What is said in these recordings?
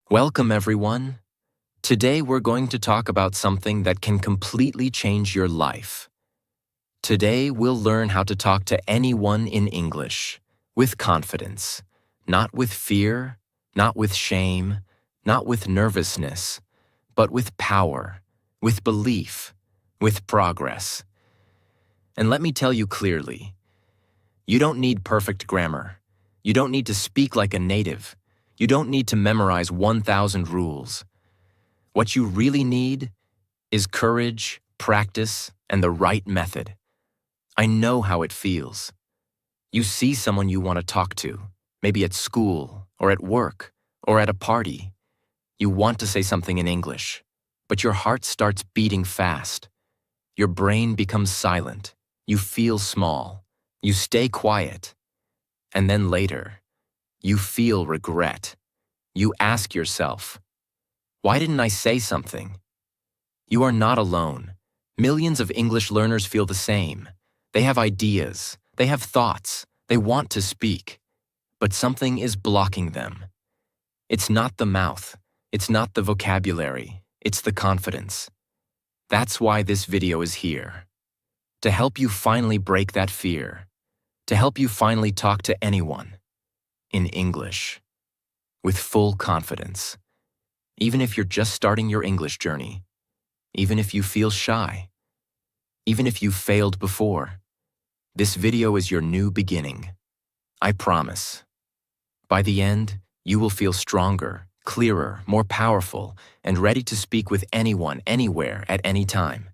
Welcome, everyone. Today we're going to talk about something that can completely change your life. Today we'll learn how to talk to anyone in English with confidence, not with fear, not with shame, not with nervousness, but with power, with belief, with progress. And let me tell you clearly, you don't need perfect grammar. You don't need to speak like a native. You don't need to memorize 1,000 rules. What you really need is courage, practice, and the right method. I know how it feels. You see someone you want to talk to, maybe at school, or at work, or at a party. You want to say something in English, but your heart starts beating fast. Your brain becomes silent. You feel small. You stay quiet. And then later, you feel regret. You ask yourself, why didn't I say something? You are not alone. Millions of English learners feel the same. They have ideas. They have thoughts. They want to speak. But something is blocking them. It's not the mouth. It's not the vocabulary. It's the confidence. That's why this video is here. To help you finally break that fear. To help you finally talk to anyone. In English. With full confidence. Even if you're just starting your English journey. Even if you feel shy. Even if you've failed before. This video is your new beginning. I promise. By the end, you will feel stronger, clearer, more powerful, and ready to speak with anyone, anywhere, at any time.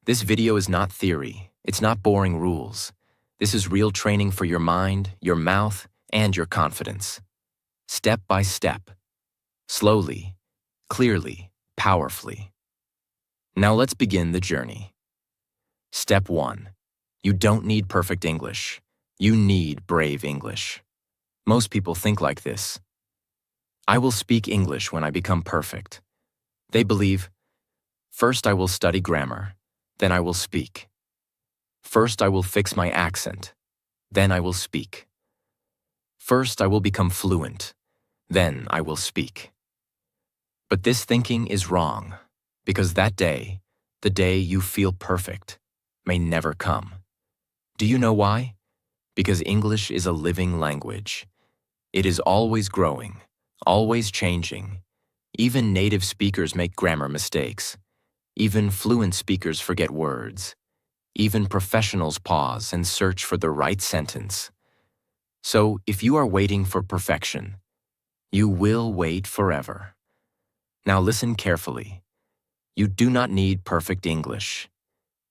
This video is not theory. It's not boring rules. This is real training for your mind, your mouth, and your confidence. Step by step. Slowly, clearly, powerfully. Now let's begin the journey. Step 1. You don't need perfect English. You need brave English. Most people think like this. I will speak English when I become perfect. They believe, first I will study grammar, then I will speak. First I will fix my accent, then I will speak. First I will become fluent, then I will speak. But this thinking is wrong, because that day, the day you feel perfect, may never come. Do you know why? Because English is a living language. It is always growing, always changing. Even native speakers make grammar mistakes. Even fluent speakers forget words. Even professionals pause and search for the right sentence. So, if you are waiting for perfection, you will wait forever. Now listen carefully. You do not need perfect English.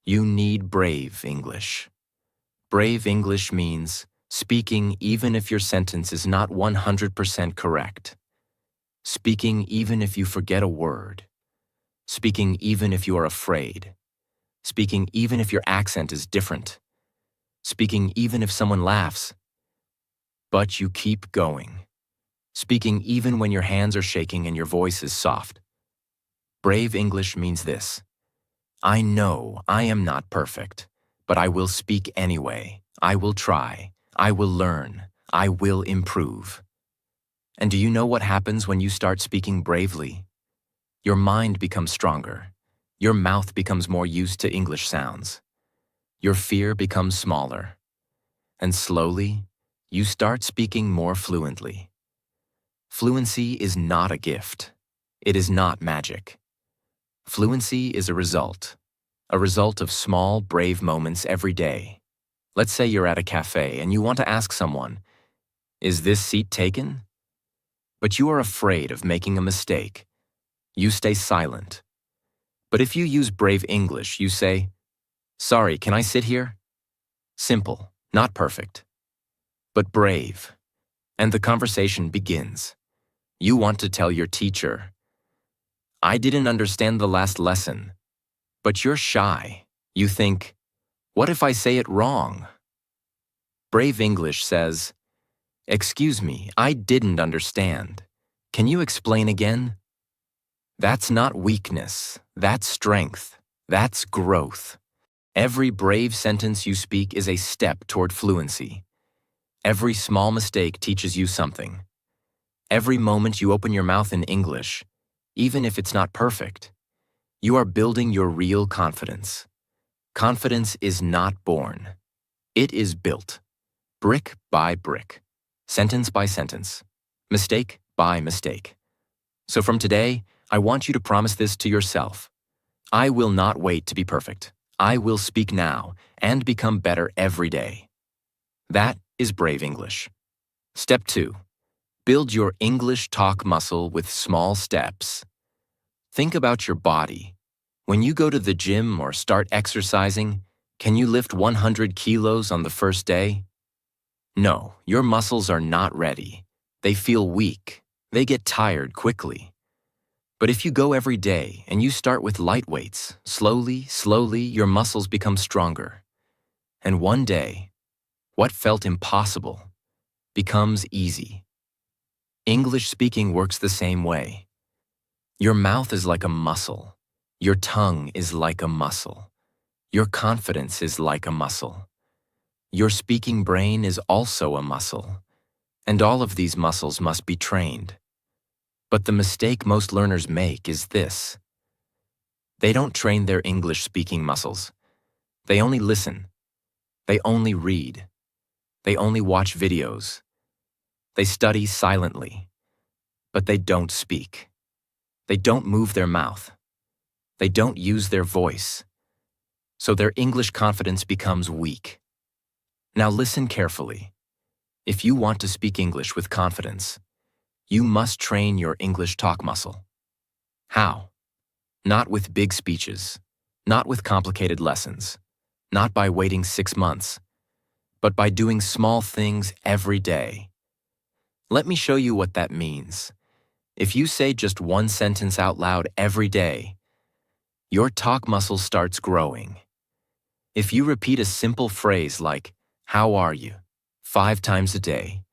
You need brave English. Brave English means speaking even if your sentence is not 100% correct. Speaking even if you forget a word. Speaking even if you are afraid. Speaking even if your accent is different. Speaking even if someone laughs. But you keep going. Speaking even when your hands are shaking and your voice is soft. Brave English means this. I know I am not perfect, but I will speak anyway. I will try. I will learn. I will improve. And do you know what happens when you start speaking bravely? Your mind becomes stronger. Your mouth becomes more used to English sounds. Your fear becomes smaller. And slowly, you start speaking more fluently. Fluency is not a gift. It is not magic. Fluency is a result of small, brave moments every day. Let's say you're at a cafe and you want to ask someone, is this seat taken? But you are afraid of making a mistake. You stay silent. But if you use brave English, you say, sorry, can I sit here? Simple, not perfect, but brave. And the conversation begins. You want to tell your teacher, I didn't understand the last lesson. But you're shy. You think, what if I say it wrong? Brave English says, excuse me, I didn't understand. Can you explain again? That's not weakness. That's strength. That's growth. Every brave sentence you speak is a step toward fluency. Every small mistake teaches you something. Every moment you open your mouth in English, even if it's not perfect, you are building your real confidence. Confidence is not born. It is built, brick by brick, sentence by sentence, mistake by mistake. So from today, I want you to promise this to yourself. I will not wait to be perfect. I will speak now and become better every day. That is brave English. Step 2. Build your English talk muscle with small steps. Think about your body. When you go to the gym or start exercising, can you lift 100 kilos on the first day? No, your muscles are not ready. They feel weak. They get tired quickly. But if you go every day and you start with light weights, slowly, your muscles become stronger. And one day, what felt impossible becomes easy. English speaking works the same way. Your mouth is like a muscle. Your tongue is like a muscle. Your confidence is like a muscle. Your speaking brain is also a muscle. And all of these muscles must be trained. But the mistake most learners make is this. They don't train their English speaking muscles. They only listen. They only read. They only watch videos. They study silently. But they don't speak. They don't move their mouth. They don't use their voice. So their English confidence becomes weak. Now listen carefully. If you want to speak English with confidence, you must train your English talk muscle. How? Not with big speeches, not with complicated lessons, not by waiting 6 months, but by doing small things every day. Let me show you what that means. If you say just one sentence out loud every day, your talk muscle starts growing. If you repeat a simple phrase like, "How are you?" 5 times a day,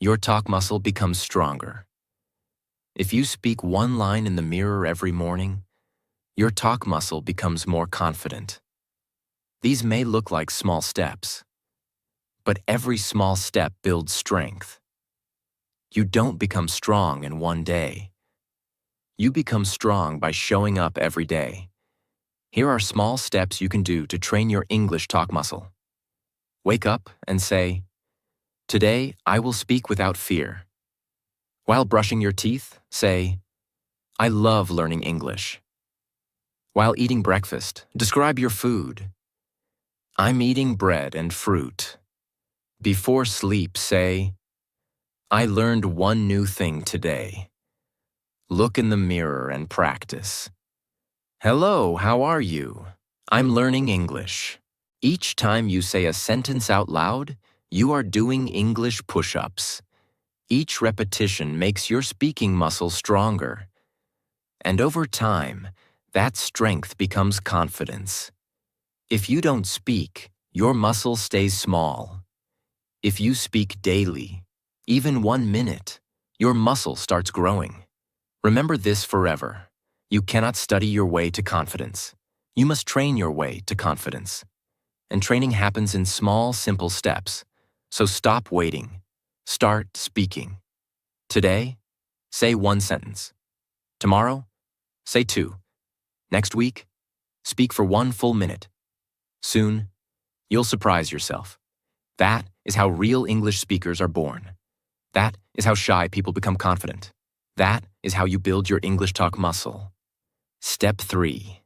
your talk muscle becomes stronger. If you speak one line in the mirror every morning, your talk muscle becomes more confident. These may look like small steps, but every small step builds strength. You don't become strong in one day. You become strong by showing up every day. Here are small steps you can do to train your English talk muscle. Wake up and say, "Today, I will speak without fear." While brushing your teeth, say, "I love learning English." While eating breakfast, describe your food. "I'm eating bread and fruit." Before sleep, say, "I learned one new thing today." Look in the mirror and practice. "Hello, how are you? I'm learning English." Each time you say a sentence out loud, you are doing English push-ups. Each repetition makes your speaking muscle stronger. And over time, that strength becomes confidence. If you don't speak, your muscle stays small. If you speak daily, even 1 minute, your muscle starts growing. Remember this forever. You cannot study your way to confidence. You must train your way to confidence. And training happens in small, simple steps. So stop waiting. Start speaking. Today, say 1 sentence. Tomorrow, say 2. Next week, speak for 1 full minute. Soon, you'll surprise yourself. That is how real English speakers are born. That is how shy people become confident. That is how you build your English talk muscle. Step 3.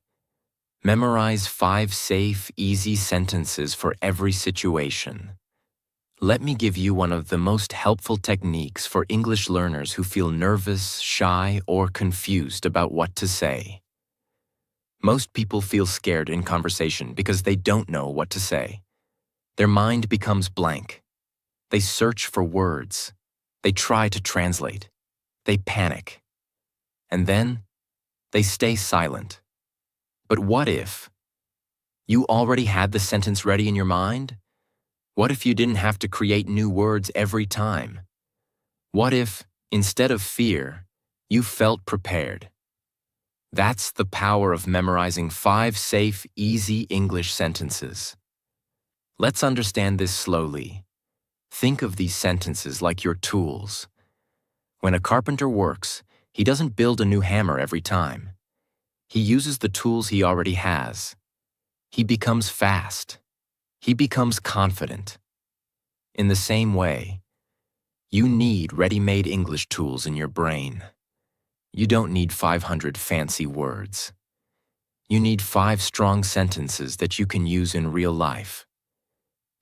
Memorize 5 safe, easy sentences for every situation. Let me give you one of the most helpful techniques for English learners who feel nervous, shy, or confused about what to say. Most people feel scared in conversation because they don't know what to say. Their mind becomes blank. They search for words. They try to translate. They panic. And then, they stay silent. But what if you already had the sentence ready in your mind? What if you didn't have to create new words every time? What if, instead of fear, you felt prepared? That's the power of memorizing 5 safe, easy English sentences. Let's understand this slowly. Think of these sentences like your tools. When a carpenter works, he doesn't build a new hammer every time. He uses the tools he already has. He becomes fast. He becomes confident. In the same way, you need ready-made English tools in your brain. You don't need 500 fancy words. You need 5 strong sentences that you can use in real life.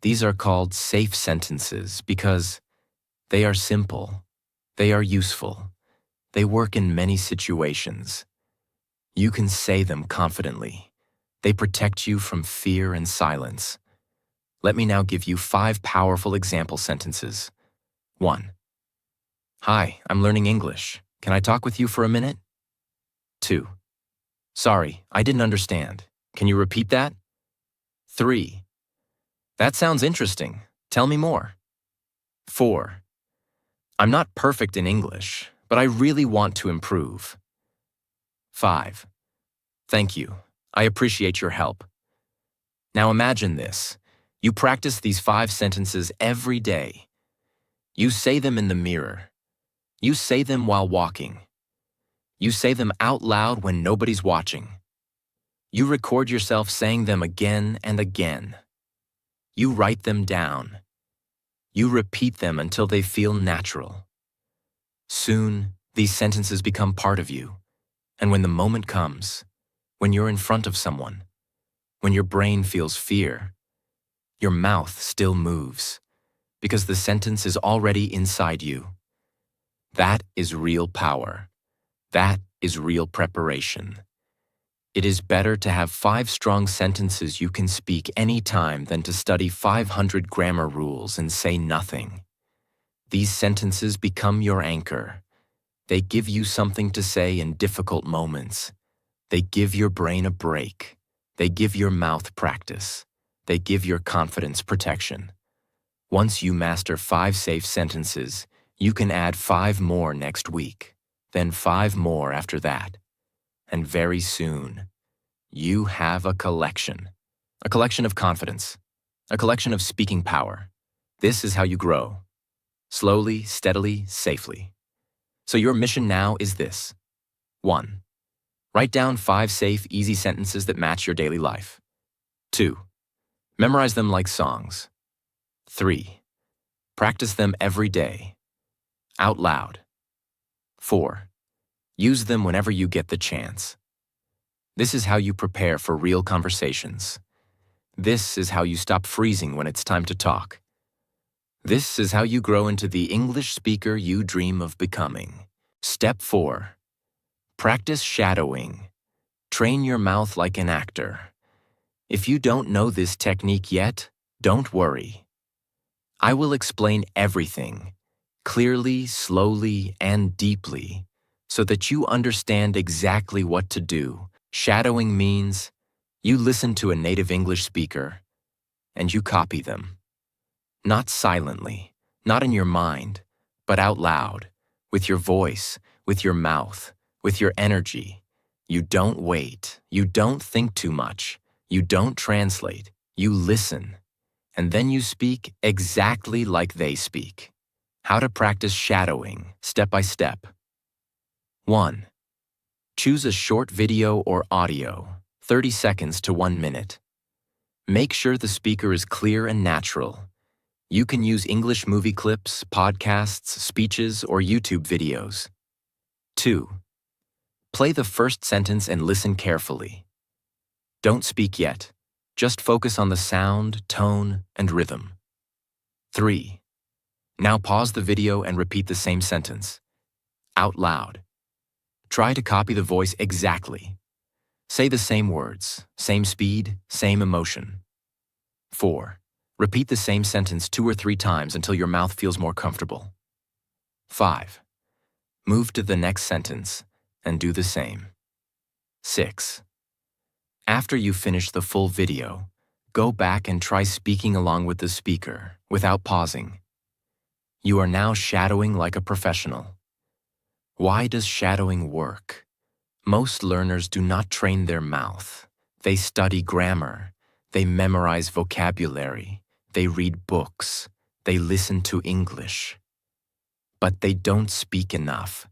These are called safe sentences because they are simple, they are useful, they work in many situations. You can say them confidently. They protect you from fear and silence. Let me now give you 5 powerful example sentences. 1. Hi, I'm learning English. Can I talk with you for a minute? 2. Sorry, I didn't understand. Can you repeat that? 3. That sounds interesting. Tell me more. 4. I'm not perfect in English, but I really want to improve. 5. Thank you. I appreciate your help. Now imagine this. You practice these 5 sentences every day. You say them in the mirror. You say them while walking. You say them out loud when nobody's watching. You record yourself saying them again and again. You write them down. You repeat them until they feel natural. Soon, these sentences become part of you. And when the moment comes, when you're in front of someone, when your brain feels fear, your mouth still moves, because the sentence is already inside you. That is real power. That is real preparation. It is better to have 5 strong sentences you can speak any time than to study 500 grammar rules and say nothing. These sentences become your anchor. They give you something to say in difficult moments. They give your brain a break. They give your mouth practice. They give your confidence protection. Once you master 5 safe sentences, you can add 5 more next week, then 5 more after that. And very soon, you have a collection of confidence, a collection of speaking power. This is how you grow. Slowly, steadily, safely. So your mission now is this. 1. Write down 5 safe, easy sentences that match your daily life. 2. Memorize them like songs. 3. Practice them every day, out loud. 4. Use them whenever you get the chance. This is how you prepare for real conversations. This is how you stop freezing when it's time to talk. This is how you grow into the English speaker you dream of becoming. Step 4. Practice shadowing. Train your mouth like an actor. If you don't know this technique yet, don't worry. I will explain everything, clearly, slowly, and deeply, so that you understand exactly what to do. Shadowing means you listen to a native English speaker and you copy them. Not silently, not in your mind, but out loud, with your voice, with your mouth, with your energy. You don't wait, you don't think too much, you don't translate, you listen, and then you speak exactly like they speak. How to practice shadowing, step by step. 1. Choose a short video or audio, 30 seconds to 1 minute. Make sure the speaker is clear and natural. You can use English movie clips, podcasts, speeches, or YouTube videos. 2. Play the first sentence and listen carefully. Don't speak yet. Just focus on the sound, tone, and rhythm. 3. Now pause the video and repeat the same sentence, out loud. Try to copy the voice exactly. Say the same words, same speed, same emotion. 4. Repeat the same sentence 2 or 3 times until your mouth feels more comfortable. 5. Move to the next sentence and do the same. 6. After you finish the full video, go back and try speaking along with the speaker without pausing. You are now shadowing like a professional. Why does shadowing work? Most learners do not train their mouth. They study grammar. They memorize vocabulary. They read books. They listen to English. but they don't speak enough.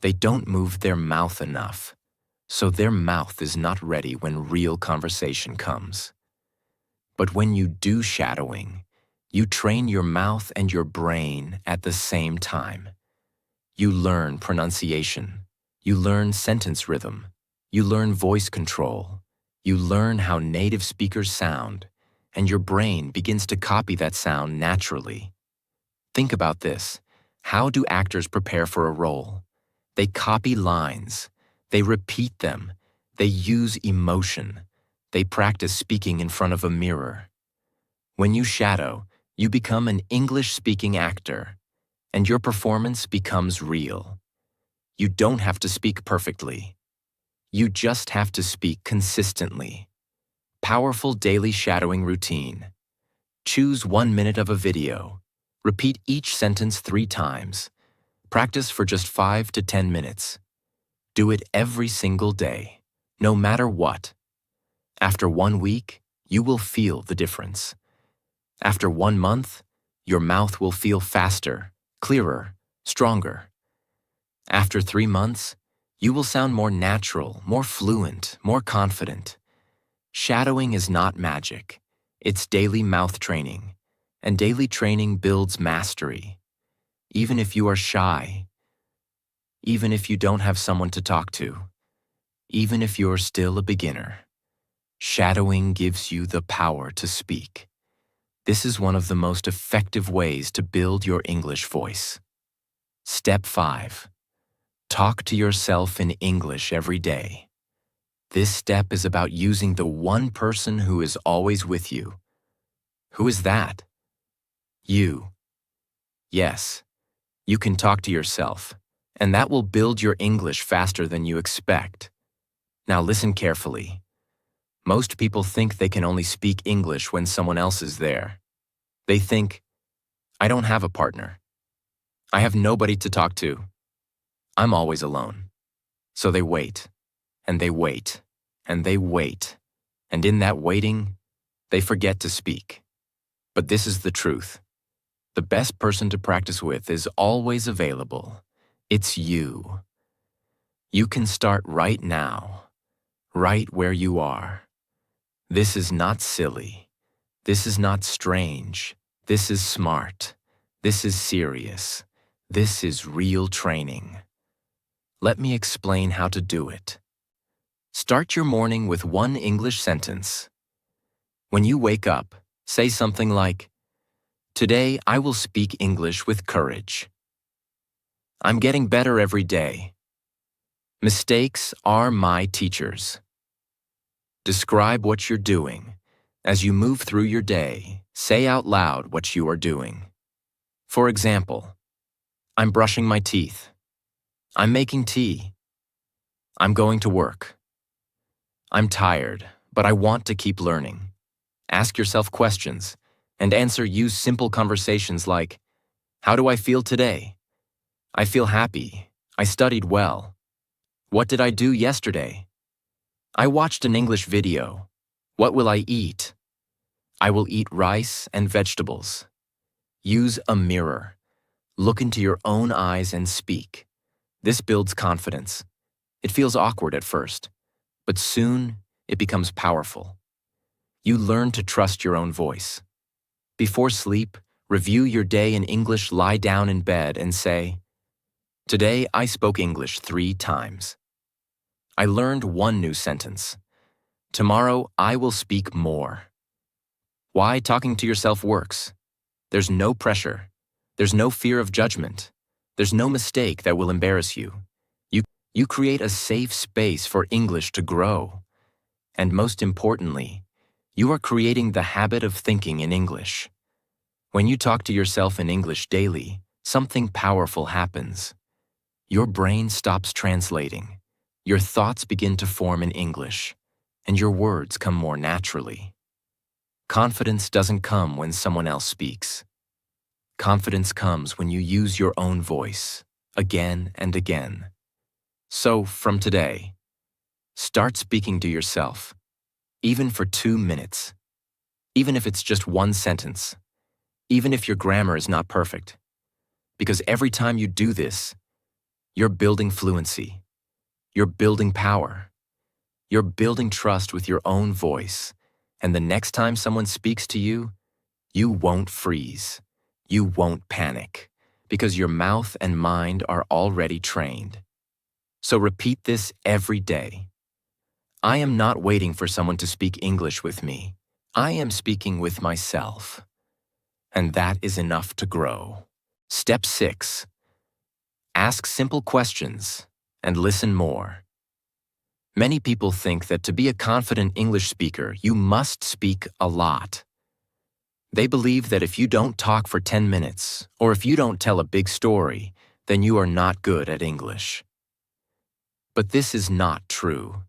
They don't move their mouth enough. So their mouth is not ready when real conversation comes. But when you do shadowing, you train your mouth and your brain at the same time. You learn pronunciation. You learn sentence rhythm. You learn voice control. You learn how native speakers sound, and your brain begins to copy that sound naturally. Think about this. How do actors prepare for a role? They copy lines. They repeat them. They use emotion. They practice speaking in front of a mirror. When you shadow, you become an English-speaking actor, and your performance becomes real. You don't have to speak perfectly. You just have to speak consistently. Powerful daily shadowing routine. Choose 1 minute of a video. Repeat each sentence 3 times. Practice for just 5 to 10 minutes. Do it every single day, no matter what. After 1 week, you will feel the difference. After 1 month, your mouth will feel faster, clearer, stronger. After 3 months, you will sound more natural, more fluent, more confident. Shadowing is not magic. It's daily mouth training, and daily training builds mastery. Even if you are shy, even if you don't have someone to talk to, even if you're still a beginner, shadowing gives you the power to speak. This is one of the most effective ways to build your English voice. Step 5. Talk to yourself in English every day. This step is about using the one person who is always with you. Who is that? You. Yes, you can talk to yourself, and that will build your English faster than you expect. Now listen carefully. Most people think they can only speak English when someone else is there. They think, I don't have a partner. I have nobody to talk to. I'm always alone. So they wait, and they wait, and they wait, and in that waiting, they forget to speak. But this is the truth. The best person to practice with is always available. It's you. You can start right now, right where you are. This is not silly. This is not strange. This is smart. This is serious. This is real training. Let me explain how to do it. Start your morning with 1 English sentence. When you wake up, say something like, Today I will speak English with courage. I'm getting better every day. Mistakes are my teachers. Describe what you're doing. As you move through your day, say out loud what you are doing. For example, I'm brushing my teeth. I'm making tea. I'm going to work. I'm tired, but I want to keep learning. Ask yourself questions and use simple conversations like, How do I feel today? I feel happy. I studied well. What did I do yesterday? I watched an English video. What will I eat? I will eat rice and vegetables. Use a mirror. Look into your own eyes and speak. This builds confidence. It feels awkward at first, but soon it becomes powerful. You learn to trust your own voice. Before sleep, review your day in English, lie down in bed and say, Today I spoke English 3 times. I learned 1 new sentence. Tomorrow I will speak more. Why talking to yourself works? There's no pressure. There's no fear of judgment. There's no mistake that will embarrass you. You create a safe space for English to grow. And most importantly, you are creating the habit of thinking in English. When you talk to yourself in English daily, something powerful happens. Your brain stops translating. Your thoughts begin to form in English, and your words come more naturally. Confidence doesn't come when someone else speaks. Confidence comes when you use your own voice, again and again. So, from today, start speaking to yourself, even for 2 minutes, even if it's just 1 sentence, even if your grammar is not perfect. Because every time you do this, you're building fluency. You're building power. You're building trust with your own voice. And the next time someone speaks to you, you won't freeze. You won't panic. Because your mouth and mind are already trained. So repeat this every day. I am not waiting for someone to speak English with me. I am speaking with myself. And that is enough to grow. Step 6. Ask simple questions and listen more. Many people think that to be a confident English speaker, you must speak a lot. They believe that if you don't talk for 10 minutes, or if you don't tell a big story, then you are not good at English. But this is not true.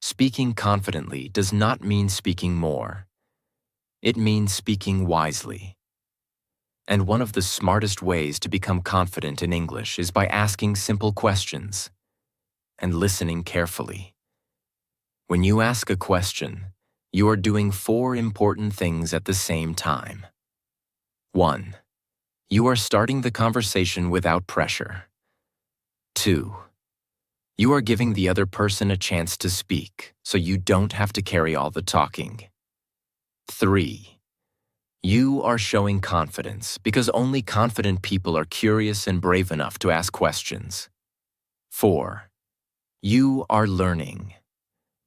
Speaking confidently does not mean speaking more. It means speaking wisely. And one of the smartest ways to become confident in English is by asking simple questions and listening carefully. When you ask a question, you are doing 4 important things at the same time. 1. You are starting the conversation without pressure. 2. You are giving the other person a chance to speak, so you don't have to carry all the talking. 3. You are showing confidence because only confident people are curious and brave enough to ask questions. 4. You are learning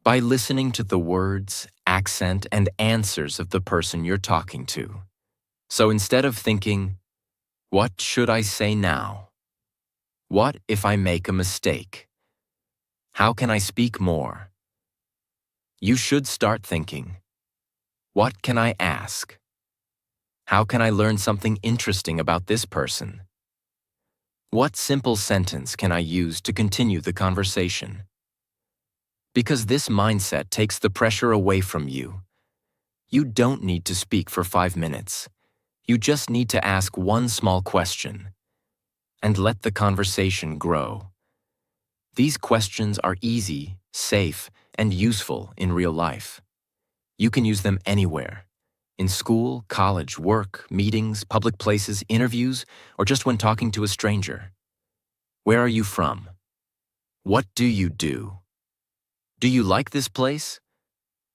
by listening to the words, accent, and answers of the person you're talking to. So instead of thinking, what should I say now? What if I make a mistake? How can I speak more? You should start thinking, what can I ask? How can I learn something interesting about this person? What simple sentence can I use to continue the conversation? Because this mindset takes the pressure away from you. You don't need to speak for 5 minutes. You just need to ask one small question and let the conversation grow. These questions are easy, safe, and useful in real life. You can use them anywhere. In school, college, work, meetings, public places, interviews, or just when talking to a stranger. Where are you from? What do you do? Do you like this place?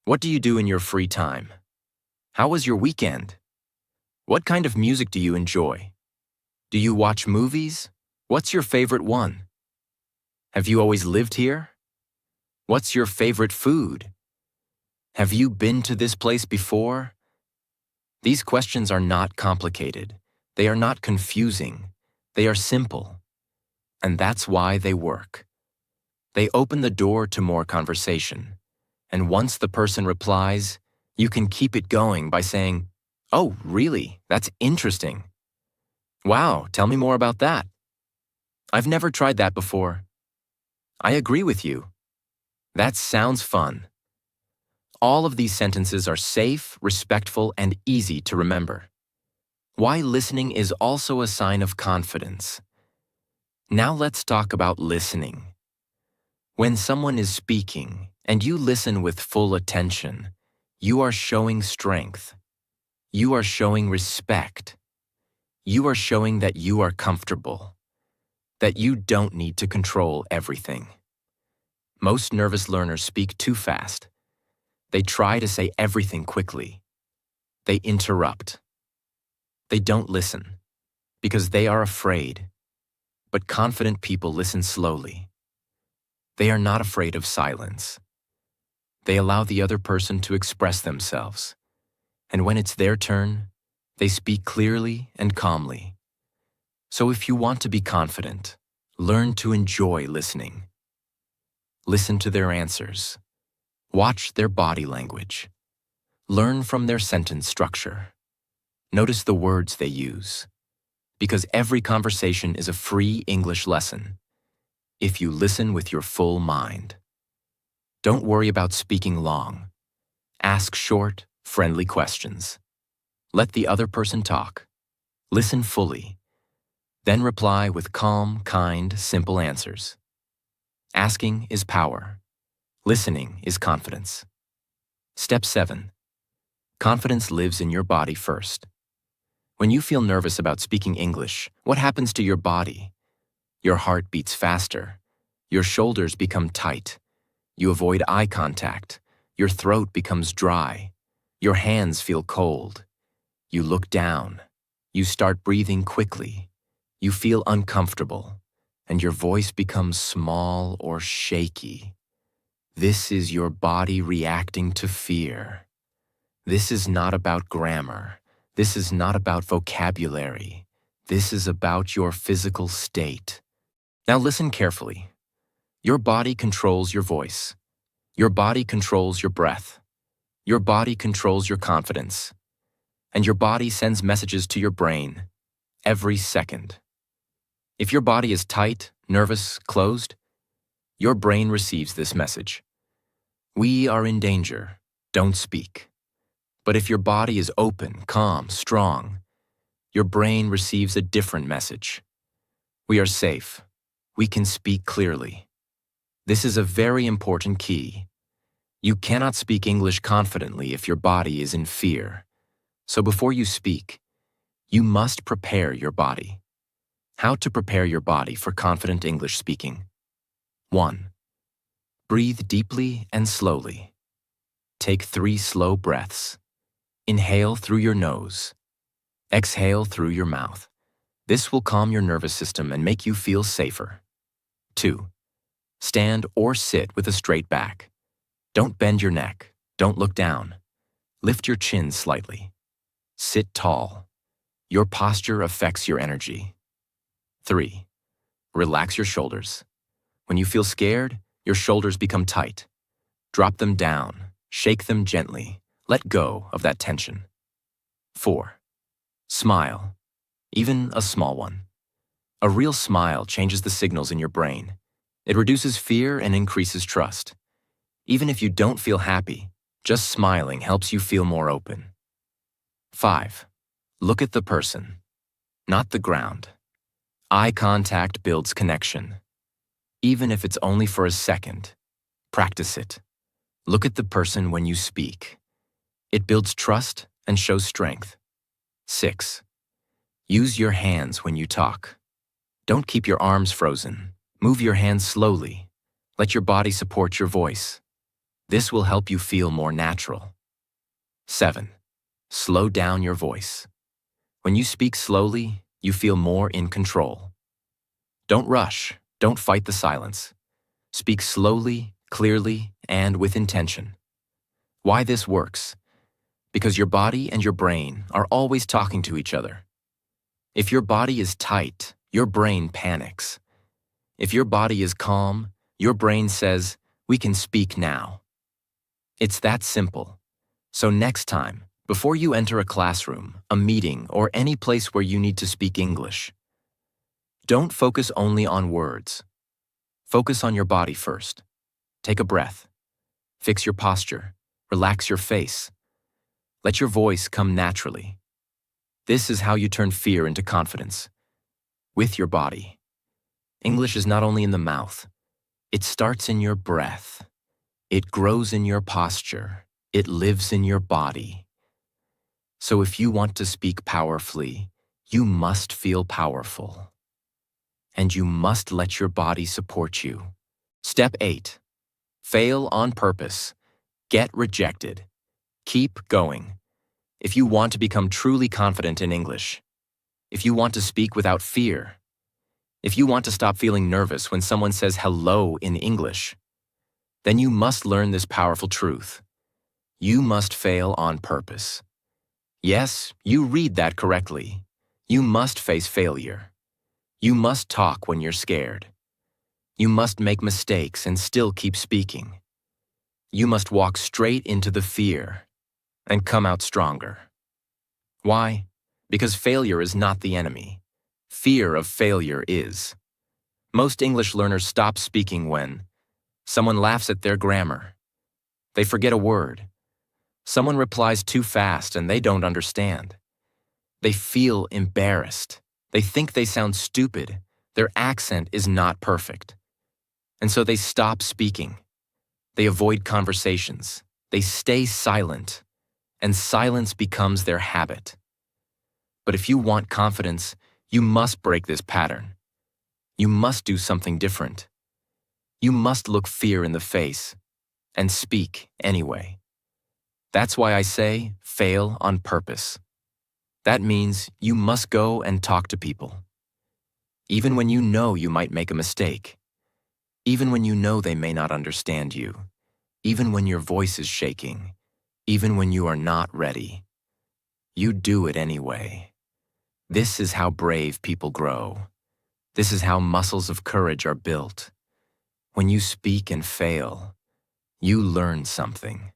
What do you do in your free time? How was your weekend? What kind of music do you enjoy? Do you watch movies? What's your favorite one? Have you always lived here? What's your favorite food? Have you been to this place before? These questions are not complicated. They are not confusing. They are simple. And that's why they work. They open the door to more conversation. And once the person replies, you can keep it going by saying, "Oh, really? That's interesting. Wow, tell me more about that. I've never tried that before. I agree with you. That sounds fun." All of these sentences are safe, respectful, and easy to remember. Why listening is also a sign of confidence. Now let's talk about listening. When someone is speaking and you listen with full attention, you are showing strength. You are showing respect. You are showing that you are comfortable, that you don't need to control everything. Most nervous learners speak too fast. They try to say everything quickly. They interrupt. They don't listen because they are afraid. But confident people listen slowly. They are not afraid of silence. They allow the other person to express themselves. And when it's their turn, they speak clearly and calmly. So if you want to be confident, learn to enjoy listening. Listen to their answers. Watch their body language. Learn from their sentence structure. Notice the words they use. Because every conversation is a free English lesson if you listen with your full mind. Don't worry about speaking long. Ask short, friendly questions. Let the other person talk. Listen fully. Then reply with calm, kind, simple answers. Asking is power. Listening is confidence. Step 7. Confidence lives in your body first. When you feel nervous about speaking English, what happens to your body? Your heart beats faster. Your shoulders become tight. You avoid eye contact. Your throat becomes dry. Your hands feel cold. You look down. You start breathing quickly. You feel uncomfortable, and your voice becomes small or shaky. This is your body reacting to fear. This is not about grammar. This is not about vocabulary. This is about your physical state. Now listen carefully. Your body controls your voice. Your body controls your breath. Your body controls your confidence. And your body sends messages to your brain every second. If your body is tight, nervous, closed, your brain receives this message. We are in danger. Don't speak. But if your body is open, calm, strong, your brain receives a different message. We are safe. We can speak clearly. This is a very important key. You cannot speak English confidently if your body is in fear. So before you speak, you must prepare your body. How to prepare your body for confident English speaking. 1. Breathe deeply and slowly. Take 3 slow breaths. Inhale through your nose. Exhale through your mouth. This will calm your nervous system and make you feel safer. 2. Stand or sit with a straight back. Don't bend your neck. Don't look down. Lift your chin slightly. Sit tall. Your posture affects your energy. 3. Relax your shoulders. When you feel scared, your shoulders become tight. Drop them down. Shake them gently. Let go of that tension. 4. Smile, even a small one. A real smile changes the signals in your brain. It reduces fear and increases trust. Even if you don't feel happy, just smiling helps you feel more open. 5. Look at the person, not the ground. Eye contact builds connection. Even if it's only for a second, practice it. Look at the person when you speak. It builds trust and shows strength. 6. Use your hands when you talk. Don't keep your arms frozen. Move your hands slowly. Let your body support your voice. This will help you feel more natural. 7. Slow down your voice. When you speak slowly, you feel more in control. Don't rush. Don't fight the silence. Speak slowly, clearly, and with intention. Why this works? Because your body and your brain are always talking to each other. If your body is tight, your brain panics. If your body is calm, your brain says, we can speak now. It's that simple. So next time, before you enter a classroom, a meeting, or any place where you need to speak English, don't focus only on words. Focus on your body first. Take a breath. Fix your posture. Relax your face. Let your voice come naturally. This is how you turn fear into confidence. With your body. English is not only in the mouth. It starts in your breath. It grows in your posture. It lives in your body. So if you want to speak powerfully, you must feel powerful. And you must let your body support you. Step 8. Fail on purpose. Get rejected. Keep going. If you want to become truly confident in English, if you want to speak without fear, if you want to stop feeling nervous when someone says hello in English, then you must learn this powerful truth. You must fail on purpose. Yes, you read that correctly. You must face failure. You must talk when you're scared. You must make mistakes and still keep speaking. You must walk straight into the fear and come out stronger. Why? Because failure is not the enemy. Fear of failure is. Most English learners stop speaking when someone laughs at their grammar. They forget a word. Someone replies too fast and they don't understand. They feel embarrassed. They think they sound stupid. Their accent is not perfect. And so they stop speaking. They avoid conversations. They stay silent. And silence becomes their habit. But if you want confidence, you must break this pattern. You must do something different. You must look fear in the face and speak anyway. That's why I say fail on purpose. That means you must go and talk to people. Even when you know you might make a mistake. Even when you know they may not understand you. Even when your voice is shaking. Even when you are not ready. You do it anyway. This is how brave people grow. This is how muscles of courage are built. When you speak and fail, you learn something.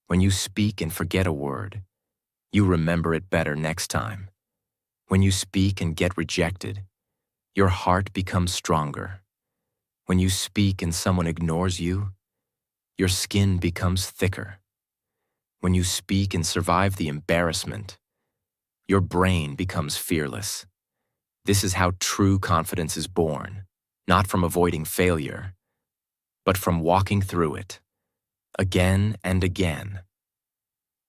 When you speak and forget a word, you remember it better next time. When you speak and get rejected, your heart becomes stronger. When you speak and someone ignores you, your skin becomes thicker. When you speak and survive the embarrassment, your brain becomes fearless. This is how true confidence is born, not from avoiding failure, but from walking through it, again and again.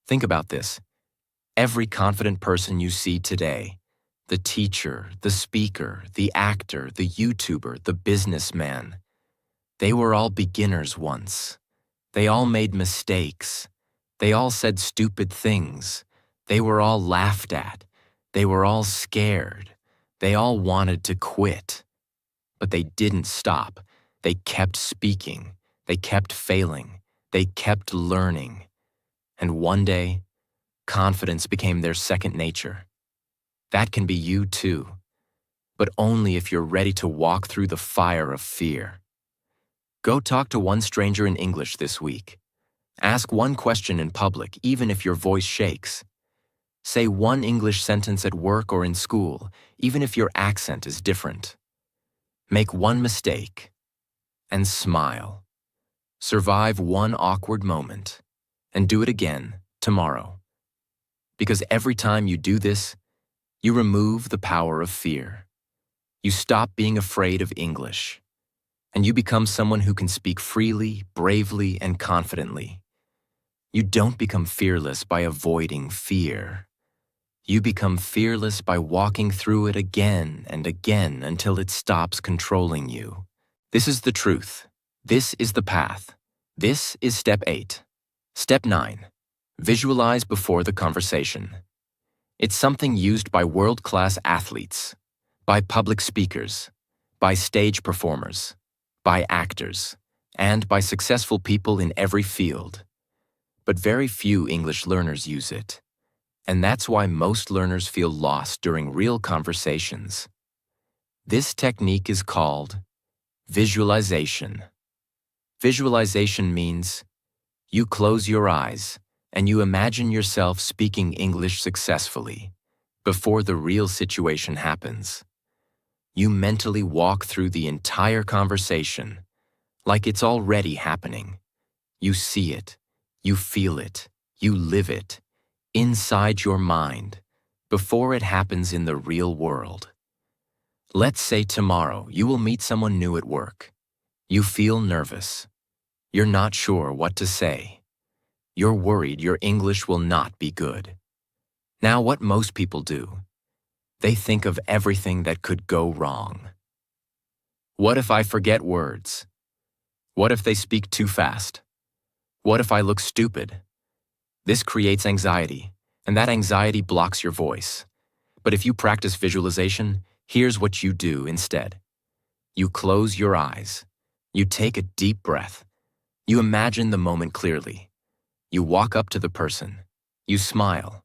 Think about this. Every confident person you see today, the teacher, the speaker, the actor, the YouTuber, the businessman, they were all beginners once. They all made mistakes. They all said stupid things. They were all laughed at. They were all scared. They all wanted to quit. But they didn't stop. They kept speaking. They kept failing. They kept learning. And one day, confidence became their second nature. That can be you too, but only if you're ready to walk through the fire of fear. Go talk to one stranger in English this week. Ask one question in public, even if your voice shakes. Say one English sentence at work or in school, even if your accent is different. Make one mistake and smile. Survive one awkward moment and do it again tomorrow. Because every time you do this, you remove the power of fear. You stop being afraid of English, and you become someone who can speak freely, bravely, and confidently. You don't become fearless by avoiding fear. You become fearless by walking through it again and again until it stops controlling you. This is the truth. This is the path. This is step 8. Step 9. Visualize before the conversation. It's something used by world-class athletes, by public speakers, by stage performers, by actors, and by successful people in every field. But very few English learners use it. And that's why most learners feel lost during real conversations. This technique is called visualization. Visualization means you close your eyes and you imagine yourself speaking English successfully before the real situation happens. You mentally walk through the entire conversation like it's already happening. You see it, you feel it, you live it, inside your mind, before it happens in the real world. Let's say tomorrow you will meet someone new at work. You feel nervous. You're not sure what to say. You're worried your English will not be good. Now, what most people do, they think of everything that could go wrong. What if I forget words? What if they speak too fast? What if I look stupid? This creates anxiety, and that anxiety blocks your voice. But if you practice visualization, here's what you do instead. You close your eyes. You take a deep breath. You imagine the moment clearly. You walk up to the person. You smile.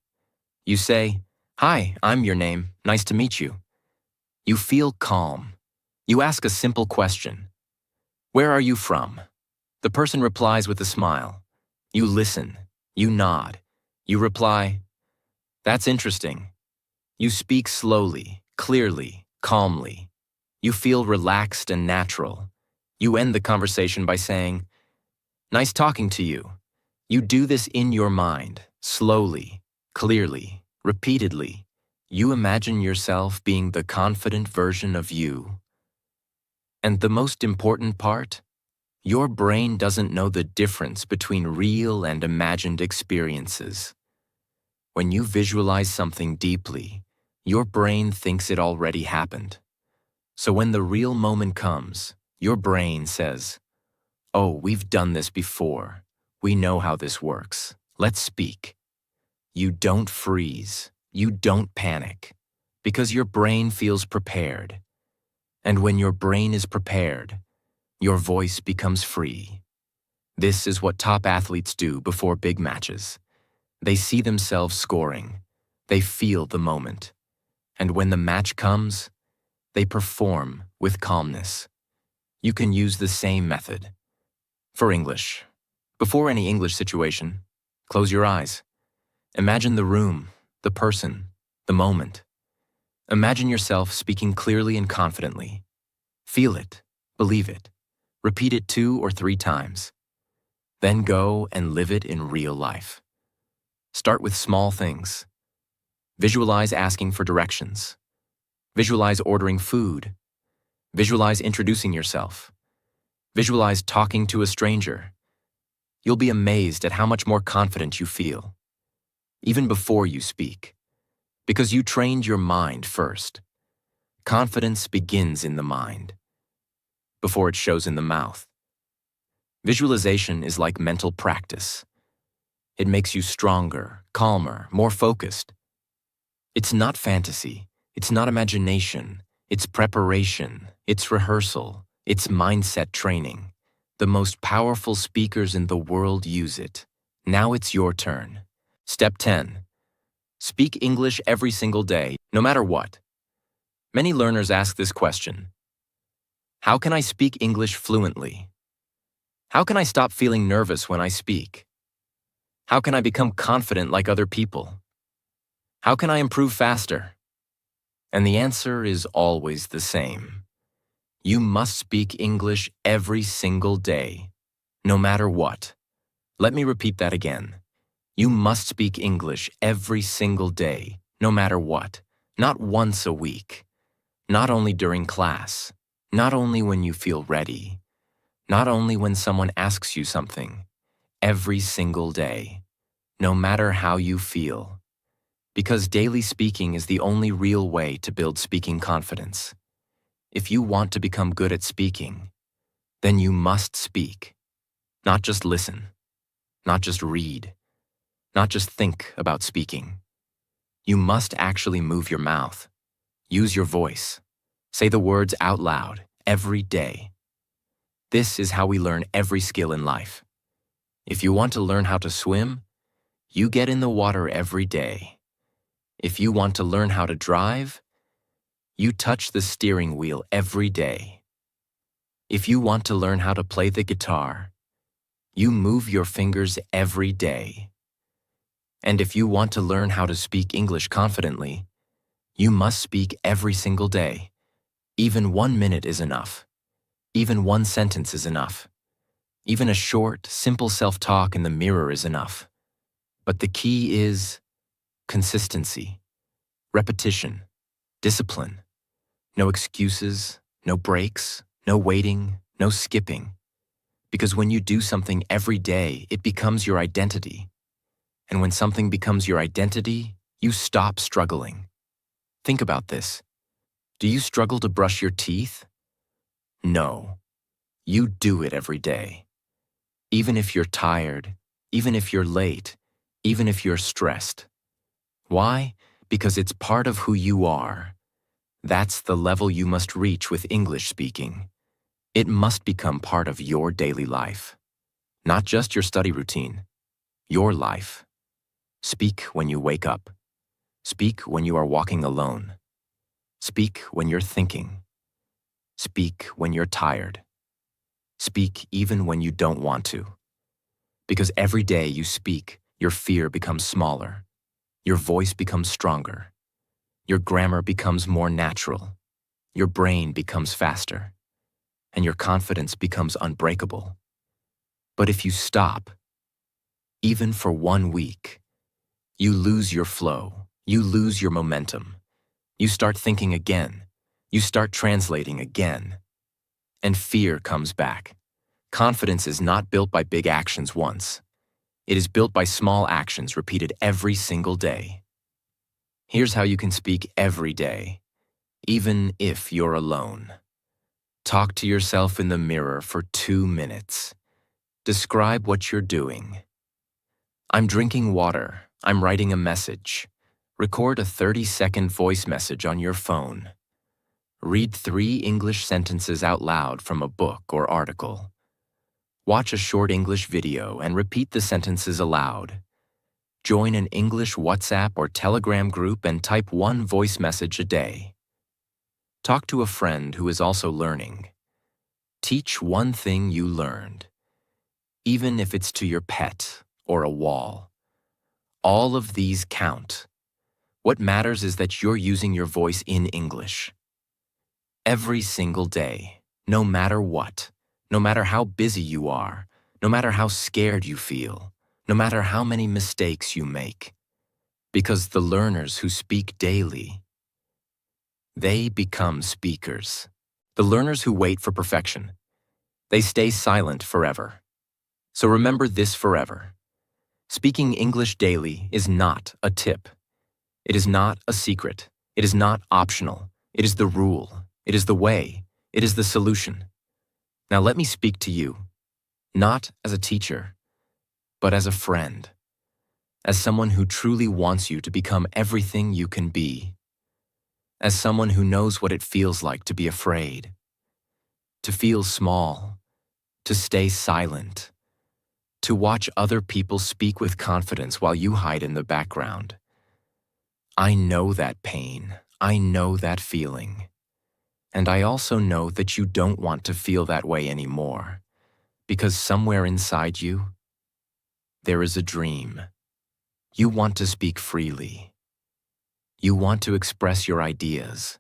You say, "Hi, I'm your name. Nice to meet you." You feel calm. You ask a simple question. "Where are you from?" The person replies with a smile. You listen. You nod. You reply, "That's interesting." You speak slowly, clearly, calmly. You feel relaxed and natural. You end the conversation by saying, "Nice talking to you." You do this in your mind, slowly, clearly, repeatedly. You imagine yourself being the confident version of you. And the most important part? Your brain doesn't know the difference between real and imagined experiences. When you visualize something deeply, Your brain thinks it already happened. So when the real moment comes, your brain says, "Oh, we've done this before. We know how this works. Let's speak." You don't freeze. You don't panic. Because your brain feels prepared. And when your brain is prepared, your voice becomes free. This is what top athletes do before big matches. They see themselves scoring. They feel the moment. And when the match comes, they perform with calmness. You can use the same method. For English, before any English situation, close your eyes. Imagine the room, the person, the moment. Imagine yourself speaking clearly and confidently. Feel it, believe it. Repeat it 2 or 3 times. Then go and live it in real life. Start with small things. Visualize asking for directions. Visualize ordering food. Visualize introducing yourself. Visualize talking to a stranger. You'll be amazed at how much more confident you feel, even before you speak, because you trained your mind first. Confidence begins in the mind, before it shows in the mouth. Visualization is like mental practice. It makes you stronger, calmer, more focused. It's not fantasy. It's not imagination. It's preparation. It's rehearsal. It's mindset training. The most powerful speakers in the world use it. Now it's your turn. Step 10. Speak English every single day, no matter what. Many learners ask this question. How can I speak English fluently? How can I stop feeling nervous when I speak? How can I become confident like other people? How can I improve faster? And the answer is always the same. You must speak English every single day, no matter what. Let me repeat that again. You must speak English every single day, no matter what. Not once a week. Not only during class. Not only when you feel ready. Not only when someone asks you something. Every single day, no matter how you feel. Because daily speaking is the only real way to build speaking confidence. If you want to become good at speaking, then you must speak. Not just listen. Not just read. Not just think about speaking. You must actually move your mouth. Use your voice. Say the words out loud every day. This is how we learn every skill in life. If you want to learn how to swim, you get in the water every day. If you want to learn how to drive, you touch the steering wheel every day. If you want to learn how to play the guitar, you move your fingers every day. And if you want to learn how to speak English confidently, you must speak every single day. Even 1 minute is enough. Even 1 sentence is enough. Even a short, simple self-talk in the mirror is enough. But the key is consistency, repetition, discipline. No excuses, no breaks, no waiting, no skipping. Because when you do something every day, it becomes your identity. And when something becomes your identity, you stop struggling. Think about this. Do you struggle to brush your teeth? No. You do it every day. Even if you're tired, even if you're late, even if you're stressed. Why? Because it's part of who you are. That's the level you must reach with English speaking. It must become part of your daily life. Not just your study routine. Your life. Speak when you wake up. Speak when you are walking alone. Speak when you're thinking. Speak when you're tired. Speak even when you don't want to. Because every day you speak, your fear becomes smaller. Your voice becomes stronger. Your grammar becomes more natural. Your brain becomes faster. And your confidence becomes unbreakable. But if you stop, even for 1 week, you lose your flow. You lose your momentum. You start thinking again. You start translating again. And fear comes back. Confidence is not built by big actions once. It is built by small actions repeated every single day. Here's how you can speak every day, even if you're alone. Talk to yourself in the mirror for 2 minutes. Describe what you're doing. I'm drinking water. I'm writing a message. Record a 30-second voice message on your phone. Read 3 English sentences out loud from a book or article. Watch a short English video and repeat the sentences aloud. Join an English WhatsApp or Telegram group and type 1 voice message a day. Talk to a friend who is also learning. Teach one thing you learned, even if it's to your pet or a wall. All of these count. What matters is that you're using your voice in English. Every single day, no matter what, no matter how busy you are, no matter how scared you feel, no matter how many mistakes you make. Because the learners who speak daily, they become speakers. The learners who wait for perfection, they stay silent forever. So remember this forever. Speaking English daily is not a tip. It is not a secret. It is not optional. It is the rule. It is the way. It is the solution. Now let me speak to you, not as a teacher, but as a friend, as someone who truly wants you to become everything you can be, as someone who knows what it feels like to be afraid, to feel small, to stay silent, to watch other people speak with confidence while you hide in the background. I know that pain. I know that feeling. And I also know that you don't want to feel that way anymore, because somewhere inside you, there is a dream. You want to speak freely. You want to express your ideas.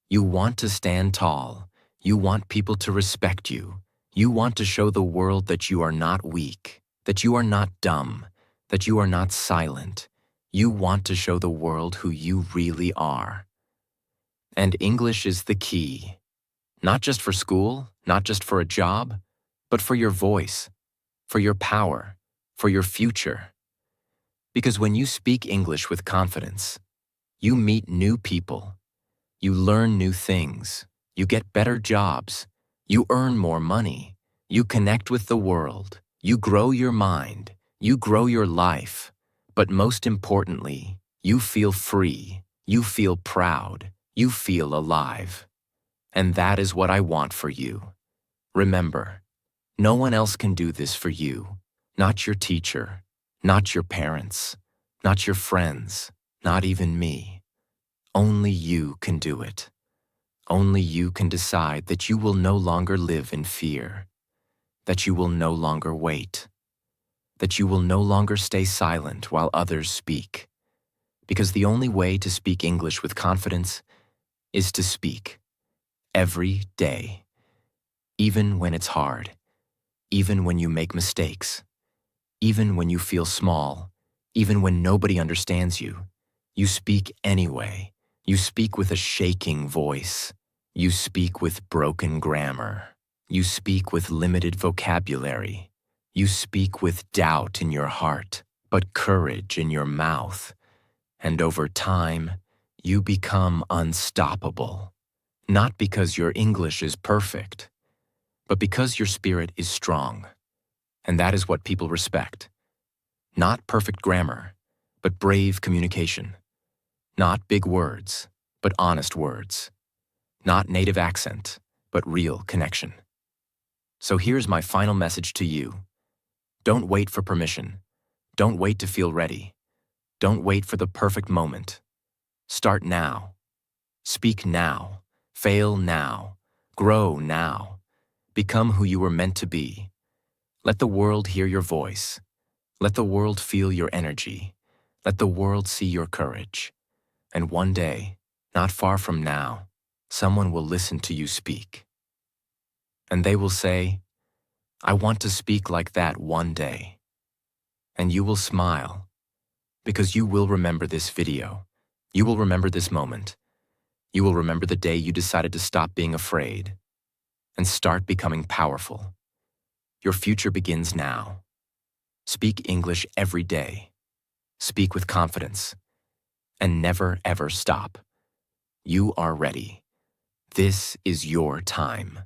You want to stand tall. You want people to respect you. You want to show the world that you are not weak, that you are not dumb, that you are not silent. You want to show the world who you really are. And English is the key, not just for school, not just for a job, but for your voice, for your power, for your future. Because when you speak English with confidence, you meet new people, you learn new things, you get better jobs, you earn more money, you connect with the world, you grow your mind, you grow your life, but most importantly, you feel free, you feel proud, you feel alive. And that is what I want for you. Remember, no one else can do this for you, not your teacher, not your parents, not your friends, not even me. Only you can do it. Only you can decide that you will no longer live in fear, that you will no longer wait, that you will no longer stay silent while others speak. Because the only way to speak English with confidence is to speak every day, even when it's hard, even when you make mistakes, even when you feel small, even when nobody understands you. You speak anyway. You speak with a shaking voice. You speak with broken grammar. You speak with limited vocabulary. You speak with doubt in your heart, but courage in your mouth. And over time, you become unstoppable. Not because your English is perfect, but because your spirit is strong. And that is what people respect. Not perfect grammar, but brave communication. Not big words, but honest words. Not native accent, but real connection. So here's my final message to you. Don't wait for permission. Don't wait to feel ready. Don't wait for the perfect moment. Start now. Speak now. Fail now. Grow now. Become who you were meant to be. Let the world hear your voice. Let the world feel your energy. Let the world see your courage. And one day, not far from now, someone will listen to you speak. And they will say, I want to speak like that one day. And you will smile, because you will remember this video. You will remember this moment. You will remember the day you decided to stop being afraid and start becoming powerful. Your future begins now. Speak English every day. Speak with confidence. and never ever stop. You are ready. This is your time.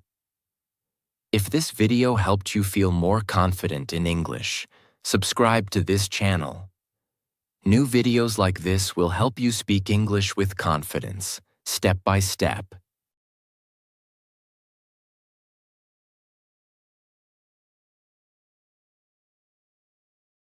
If this video helped you feel more confident in English, subscribe to this channel. New videos like this will help you speak English with confidence, step by step.